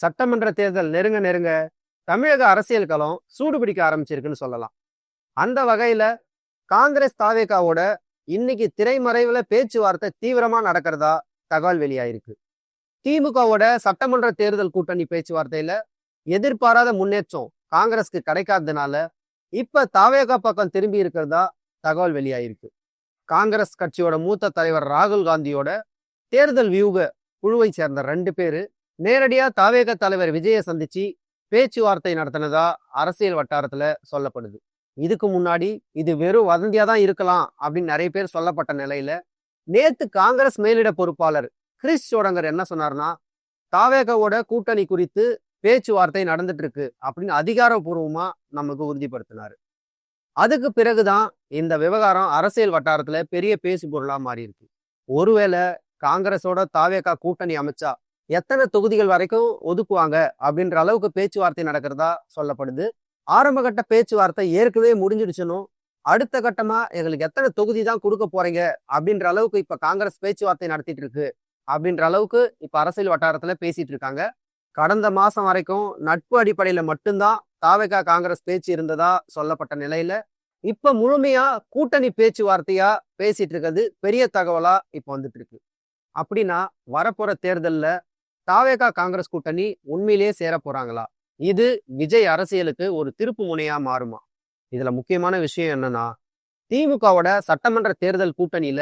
சட்டமன்ற தேர்தல் நெருங்க நெருங்க தமிழக அரசியல் களம் சூடு பிடிக்க ஆரம்பிச்சிருக்குன்னு சொல்லலாம். அந்த வகையில காங்கிரஸ் தாவேகாவோட இன்னைக்கு திரைமறைவுல பேச்சுவார்த்தை தீவிரமா நடக்கிறதா தகவல் வெளியாயிருக்கு. திமுகவோட சட்டமன்ற தேர்தல் கூட்டணி பேச்சுவார்த்தையில எதிர்பாராத முன்னேற்றம் காங்கிரஸ்க்கு கிடைக்காததுனால இப்ப தாவேகா பக்கம் திரும்பி இருக்கிறதா தகவல் வெளியாயிருக்கு. காங்கிரஸ் கட்சியோட மூத்த தலைவர் ராகுல் காந்தியோட தேர்தல் வியூக குழுவை சேர்ந்த 2 பேரு நேரடியா தாவேக தலைவர் விஜயை சந்திச்சு பேச்சுவார்த்தை நடத்தினதா அரசியல் வட்டாரத்துல சொல்லப்படுது. இதுக்கு முன்னாடி இது வெறும் வதந்தியா தான் இருக்கலாம் அப்படின்னு நிறைய பேர் சொல்லப்பட்ட நிலையில நேத்து காங்கிரஸ் மேலிட பொறுப்பாளர் கிறிஸ் சோடங்கர் என்ன சொன்னார்னா, தாவேகாவோட கூட்டணி குறித்து பேச்சுவார்த்தை நடந்துட்டு இருக்கு அப்படின்னு அதிகாரப்பூர்வமா நமக்கு உறுதிப்படுத்தினாரு. அதுக்கு பிறகுதான் இந்த விவகாரம் அரசியல் வட்டாரத்துல பெரிய பேசு பொருளா மாறி இருக்கு. ஒருவேளை காங்கிரஸோட தாவேகா கூட்டணி அமைச்சா எத்தனை தொகுதிகள் வரைக்கும் ஒதுக்குவாங்க அப்படின்ற அளவுக்கு பேச்சுவார்த்தை நடக்கிறதா சொல்லப்படுது. ஆரம்பகட்ட பேச்சுவார்த்தை ஏற்கனவே முடிஞ்சிடுச்சுன்னு அடுத்த கட்டமா எங்களுக்கு எத்தனை தொகுதி தான் கொடுக்க போறீங்க அப்படின்ற அளவுக்கு இப்ப காங்கிரஸ் பேச்சுவார்த்தை நடத்திட்டு இருக்கு அப்படின்ற அளவுக்கு இப்ப அரசியல் வட்டாரத்துல பேசிட்டு இருக்காங்க. கடந்த மாசம் வரைக்கும் நட்பு அடிப்படையில மட்டும்தான் தாவேகா காங்கிரஸ் பேச்சு இருந்ததா சொல்லப்பட்ட நிலையில இப்ப முழுமையா கூட்டணி பேச்சுவார்த்தையா பேசிட்டு இருக்கிறது பெரிய தகவலா இப்ப வந்துட்டு இருக்கு. அப்படின்னா வரப்போற தேர்தல்ல தாவேகா காங்கிரஸ் கூட்டணி உண்மையிலேயே சேர போறாங்களா? இது விஜய் அரசியலுக்கு ஒரு திருப்பு முனையா மாறுமா? இதுல முக்கியமான விஷயம் என்னன்னா, திமுகவோட சட்டமன்ற தேர்தல் கூட்டணியில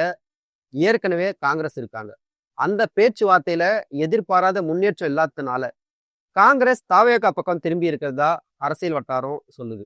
ஏற்கனவே காங்கிரஸ் இருக்காங்க. அந்த பேச்சுவார்த்தையில எதிர்பாராத முன்னேற்றம் இல்லாததுனால காங்கிரஸ் தாவேகா பக்கம் திரும்பி இருக்கிறதா அரசியல் வட்டாரம் சொல்லுது.